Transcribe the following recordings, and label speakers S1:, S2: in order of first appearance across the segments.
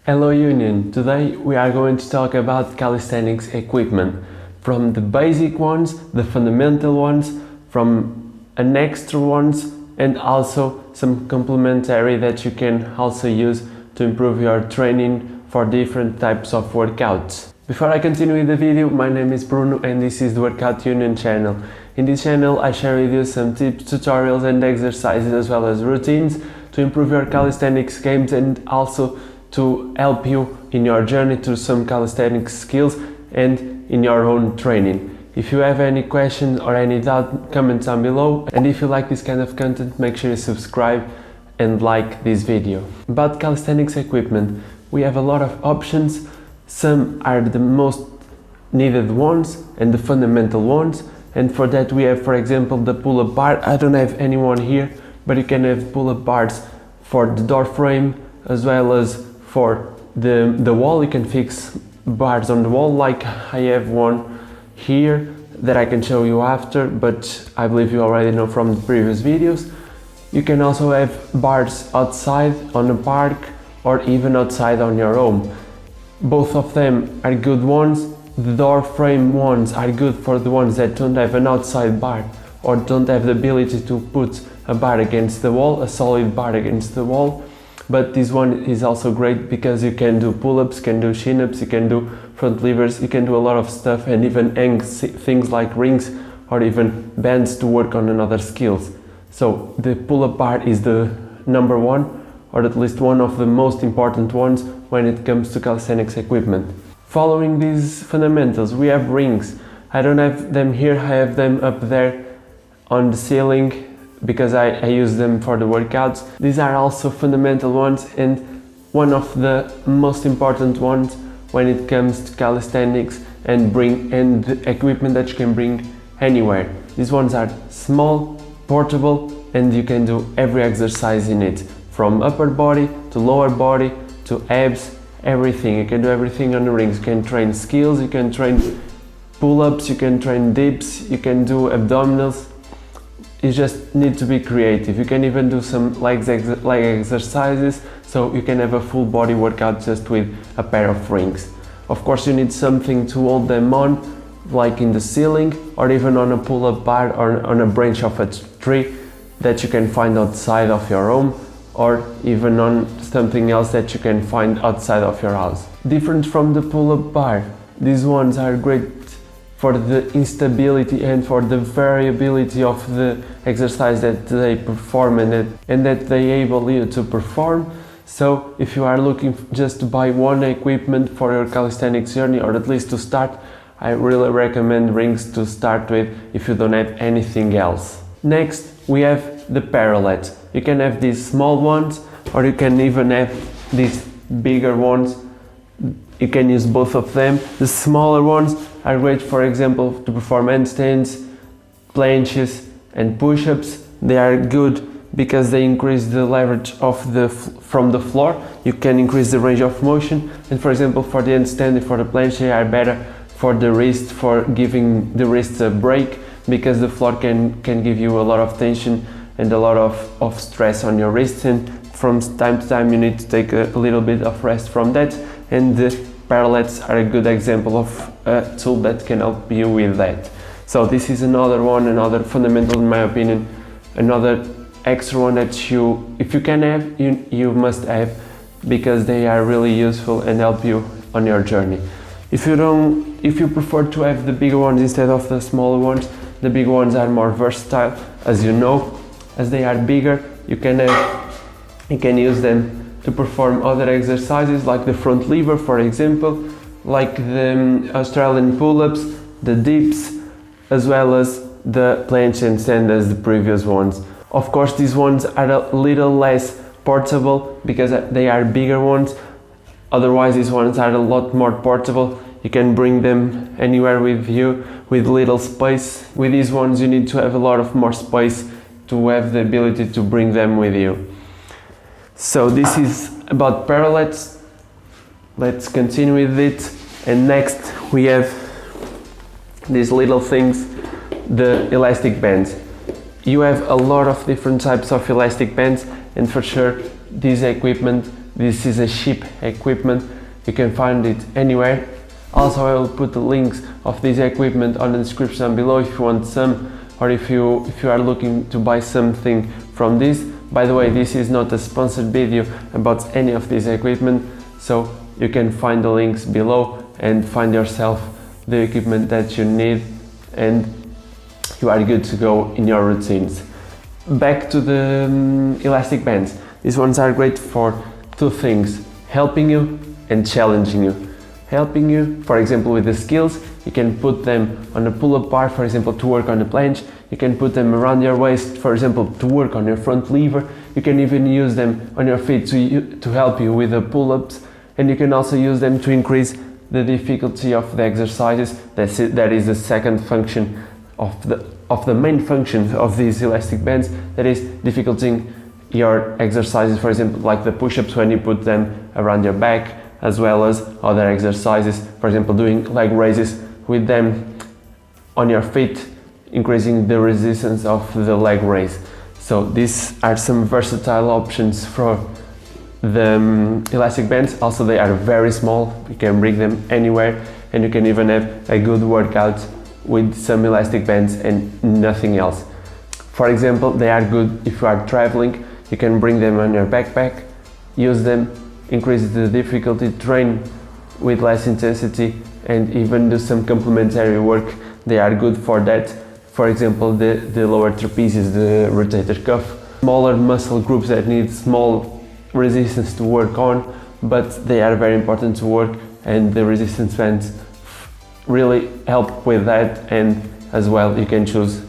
S1: Hello Union! Today we are going to talk about calisthenics equipment, from the basic ones, the fundamental ones, from an extra ones, and also some complementary that you can also use to improve your training for different types of workouts. Before I continue with the video, my name is Bruno and this is the Workout Union channel. In this channel I share with you some tips, tutorials and exercises as well as routines to improve your calisthenics games and also to help you in your journey to some calisthenics skills and in your own training. If you have any questions or any doubt, comment down below, and if you like this kind of content, make sure you subscribe and like this video. About calisthenics equipment, we have a lot of options. Some are the most needed ones and the fundamental ones, and for that we have, for example, the pull-up bar. I don't have any one here, but you can have pull-up bars for the door frame as well as for the wall. You can fix bars on the wall, like I have one here that I can show you after, but I believe you already know from the previous videos. You can also have bars outside on a park or even outside on your home. Both of them are good ones. The door frame ones are good for the ones that don't have an outside bar or don't have the ability to put a bar against the wall, a solid bar against the wall. But this one is also great because you can do pull-ups, you can do chin-ups, you can do front levers, you can do a lot of stuff and even hang things like rings or even bands to work on another skills. So the pull-up bar is the number one, or at least one of the most important ones when it comes to calisthenics equipment. Following these fundamentals, we have rings. I don't have them here, I have them up there on the ceiling because I use them for the workouts. These are also fundamental ones and one of the most important ones when it comes to calisthenics and the equipment that you can bring anywhere. These ones are small, portable, and you can do every exercise in it, from upper body to lower body to abs, everything. You can do everything on the rings. You can train skills, you can train pull-ups, you can train dips, you can do abdominals. You just need to be creative. You can even do some leg exercises, so you can have a full body workout just with a pair of rings. Of course you need something to hold them on, like in the ceiling or even on a pull-up bar or on a branch of a tree that you can find outside of your home, or even on something else that you can find outside of your house. Different from the pull-up bar, these ones are great for the instability and for the variability of the exercise that they perform and that they enable you to perform. So if you are looking just to buy one equipment for your calisthenics journey, or at least to start, I really recommend rings to start with if you don't have anything else. Next we have the parallettes. You can have these small ones or you can even have these bigger ones. You can use both of them. The smaller ones are great, for example, to perform handstands, planches and push-ups. They are good because they increase the leverage of from the floor. You can increase the range of motion, and for example for the handstand and for the planche they are better for the wrist, for giving the wrist a break, because the floor can give you a lot of tension and a lot of stress on your wrists, and from time to time you need to take a little bit of rest from that, and the parallettes are a good example of a tool that can help you with that. So this is another one, another fundamental in my opinion, another extra one that you, if you can have, you must have, because they are really useful and help you on your journey. If you prefer to have the bigger ones instead of the smaller ones, the big ones are more versatile, as you know. As they are bigger, you can use them to perform other exercises like the front lever, for example, like the Australian pull-ups, the dips, as well as the planche and stand as the previous ones. Of course these ones are a little less portable because they are bigger ones. Otherwise these ones are a lot more portable. You can bring them anywhere with you with little space. With these ones you need to have a lot of more space to have the ability to bring them with you. So this is about parallettes. Let's continue with it. And next we have these little things, the elastic bands. You have a lot of different types of elastic bands, and for sure this equipment This is a cheap equipment, you can find it anywhere. Also, I will put the links of this equipment on the description down below if you want some, or if you are looking to buy something from this. By the way, this is not a sponsored video about any of this equipment, so you can find the links below and find yourself the equipment that you need, and you are good to go in your routines. Back to the elastic bands. These ones are great for two things: helping you and challenging you. Helping you, for example, with the skills, you can put them on a pull-up bar, for example, to work on a planche. You can put them around your waist, for example, to work on your front lever. You can even use them on your feet to help you with the pull-ups, and you can also use them to increase the difficulty of the exercises. That is the second function of the main function of these elastic bands, that is difficulting your exercises, for example, like the push-ups when you put them around your back, as well as other exercises, for example, doing leg raises with them on your feet, increasing the resistance of the leg raise. So these are some versatile options for the elastic bands. Also, they are very small, you can bring them anywhere, and you can even have a good workout with some elastic bands and nothing else. For example, they are good if you are traveling. You can bring them on your backpack, use them, increase the difficulty, train with less intensity, and even do some complementary work. They are good for that. For example, the lower trapezius, the rotator cuff, smaller muscle groups that need small resistance to work on, but they are very important to work, and the resistance bands really help with that. And as well, you can choose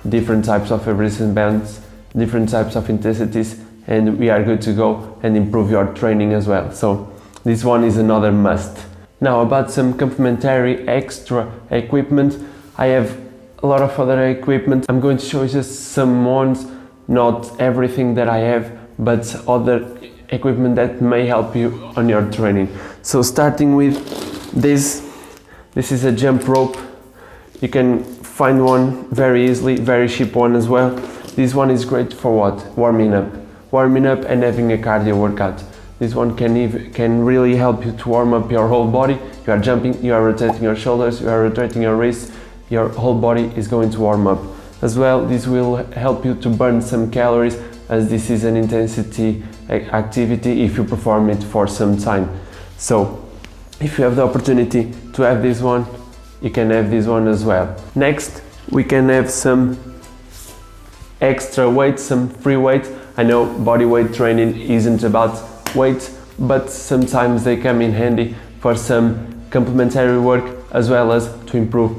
S1: different types of resistance bands, different types of intensities, and we are good to go and improve your training as well. So this one is another must. Now, about some complementary extra equipment. I have a lot of other equipment. I'm going to show you just some ones, not everything that I have, but other equipment that may help you on your training. So starting with this is a jump rope. You can find one very easily, very cheap one as well. This one is great for what? Warming up and having a cardio workout. This one can really help you to warm up your whole body. You are jumping, you are rotating your shoulders, you are rotating your wrists, your whole body is going to warm up. As well, this will help you to burn some calories, as this is an intensity activity if you perform it for some time. So if you have the opportunity to have this one, you can have this one as well. Next, we can have some extra weight, some free weight. I know body weight training isn't about weight, but sometimes they come in handy for some complementary work, as well as to improve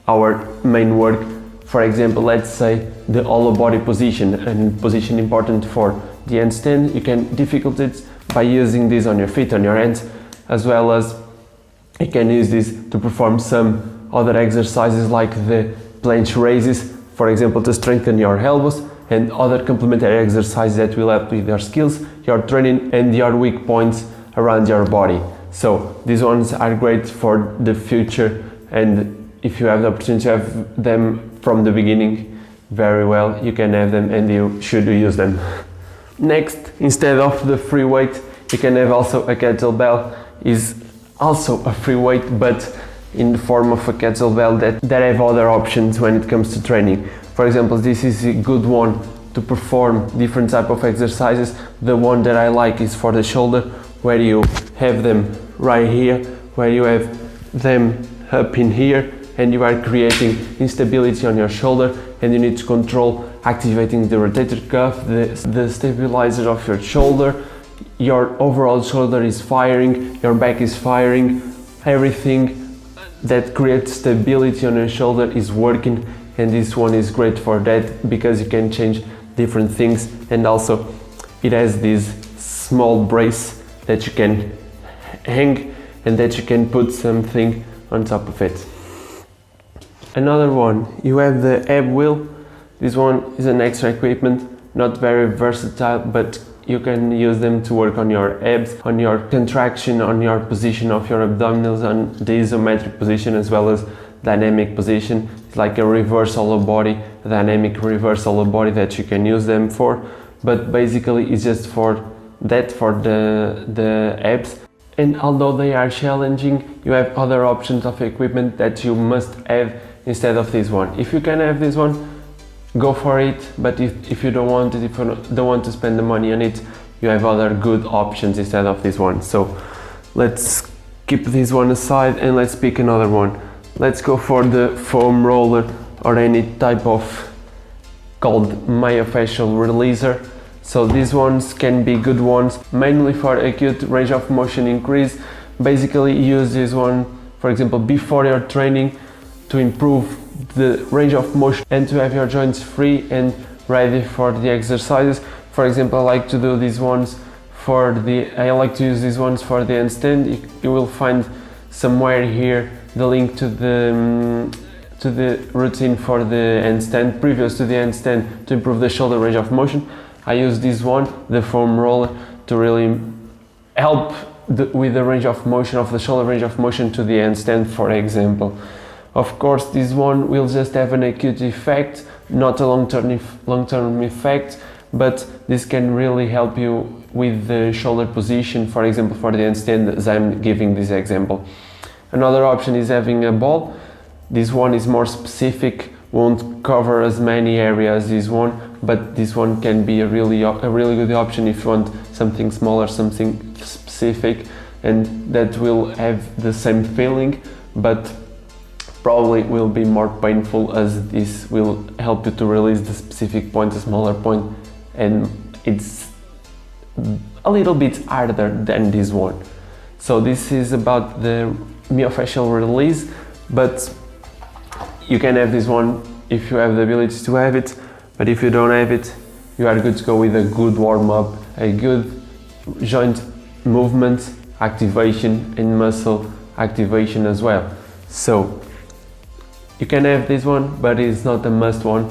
S1: our main work. For example, let's say the hollow body position, and position important for the handstand. You can difficult it by using this on your feet, on your hands, as well as you can use this to perform some other exercises like the planche raises, for example, to strengthen your elbows, and other complementary exercises that will help with your skills, your training, and your weak points around your body. So these ones are great for the future, and if you have the opportunity to have them from the beginning, very well, you can have them and you should use them. Next, instead of the free weight, you can have also a kettlebell. Is also a free weight, but in the form of a kettlebell that have other options when it comes to training. For example, this is a good one to perform different type of exercises. The one that I like is for the shoulder, where you have them right here, where you have them up in here, and you are creating instability on your shoulder, and you need to control activating the rotator cuff, the stabilizer of your shoulder. Your overall shoulder is firing, your back is firing, everything that creates stability on your shoulder is working, and this one is great for that because you can change different things, and also it has this small brace that you can hang and that you can put something on top of it. Another one, you have the ab wheel. This one is an extra equipment, not very versatile, but you can use them to work on your abs, on your contraction, on your position of your abdominals, on the isometric position as well as dynamic position. It's like a reverse hollow body, a dynamic reverse hollow body that you can use them for, but basically it's just for that for the abs. And although they are challenging, you have other options of equipment that you must have instead of this one. If you can have this one, go for it, but if you don't want it, if you don't want to spend the money on it, you have other good options instead of this one. So let's keep this one aside and let's pick another one. Let's go for the foam roller, or any type of called myofascial releaser. So these ones can be good ones, mainly for acute range of motion increase. Basically use this one, for example, before your training to improve the range of motion and to have your joints free and ready for the exercises. For example, I like to do these ones I like to use these ones for the handstand. You will find somewhere here the link to the routine for the handstand, previous to the handstand, to improve the shoulder range of motion. I use this one, the foam roller, to really help with the range of motion, of the shoulder range of motion to the handstand, for example. Of course, this one will just have an acute effect, not a long-term effect, but this can really help you with the shoulder position, for example, for the handstand, as I'm giving this example. Another option is having a ball. This one is more specific, won't cover as many areas as this one, but this one can be a really good option if you want something smaller, something specific, and that will have the same feeling, but probably will be more painful, as this will help you to release the specific point, a smaller point, and it's a little bit harder than this one. So this is about the myofascial release, but you can have this one if you have the ability to have it, but if you don't have it, you are good to go with a good warm-up, a good joint movement activation and muscle activation as well. So you can have this one, but it's not a must one.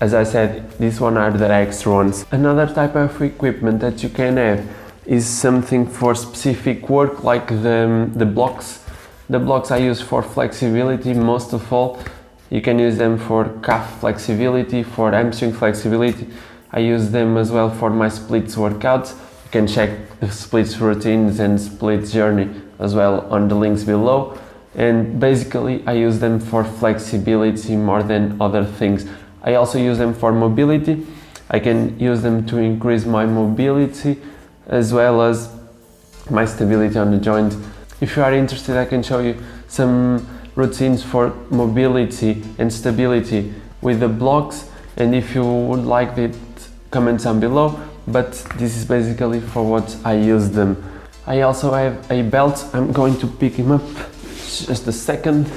S1: As I said, these one are the extra ones. Another type of equipment that you can have is something for specific work, like the blocks. The blocks I use for flexibility most of all. You can use them for calf flexibility, for hamstring flexibility. I use them as well for my splits workouts. You can check the splits routines and splits journey as well on the links below. And basically I use them for flexibility more than other things. I also use them for mobility. I can use them to increase my mobility as well as my stability on the joint. If you are interested, I can show you some routines for mobility and stability with the blocks, and if you would like it, comment down below, but this is basically for what I use them. I also have a belt. I'm going to pick him up, just a second.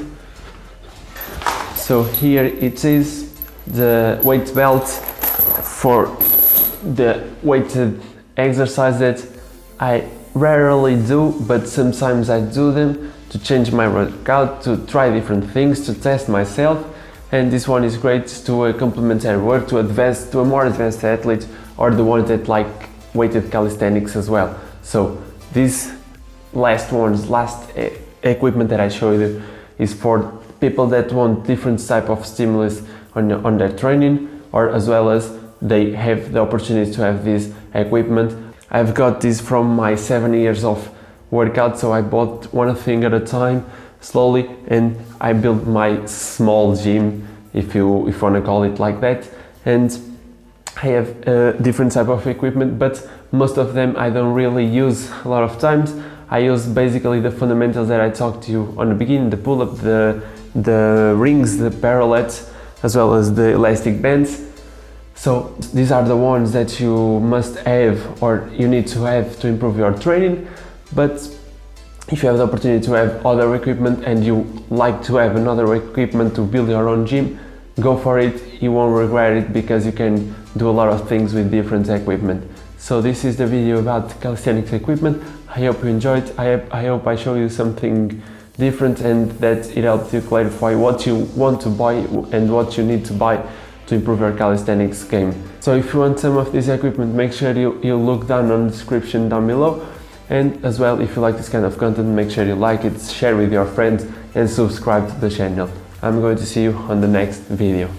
S1: So here it is, the weight belt for the weighted exercise that I rarely do, but sometimes I do them to change my workout, to try different things, to test myself. And this one is great to complementary work, to a more advanced athlete, or the ones that like weighted calisthenics as well. So these last equipment that I showed you is for people that want different type of stimulus on their training, or as well as they have the opportunity to have this equipment. I've got this from my 7 years of workout, so I bought one thing at a time, slowly, and I built my small gym, if you want to call it like that. And I have different type of equipment, but most of them I don't really use a lot of times. I use basically the fundamentals that I talked to you on the beginning, the pull-up, the rings, the parallettes, as well as the elastic bands. So these are the ones that you must have, or you need to have, to improve your training. But if you have the opportunity to have other equipment and you like to have another equipment to build your own gym, go for it. You won't regret it, because you can do a lot of things with different equipment. So this is the video about calisthenics equipment. I hope you enjoyed. I hope I show you something different, and that it helps you clarify what you want to buy and what you need to buy to improve your calisthenics game. So if you want some of this equipment, make sure you look down on the description down below. And as well, if you like this kind of content, make sure you like it, share with your friends, and subscribe to the channel. I'm going to see you on the next video.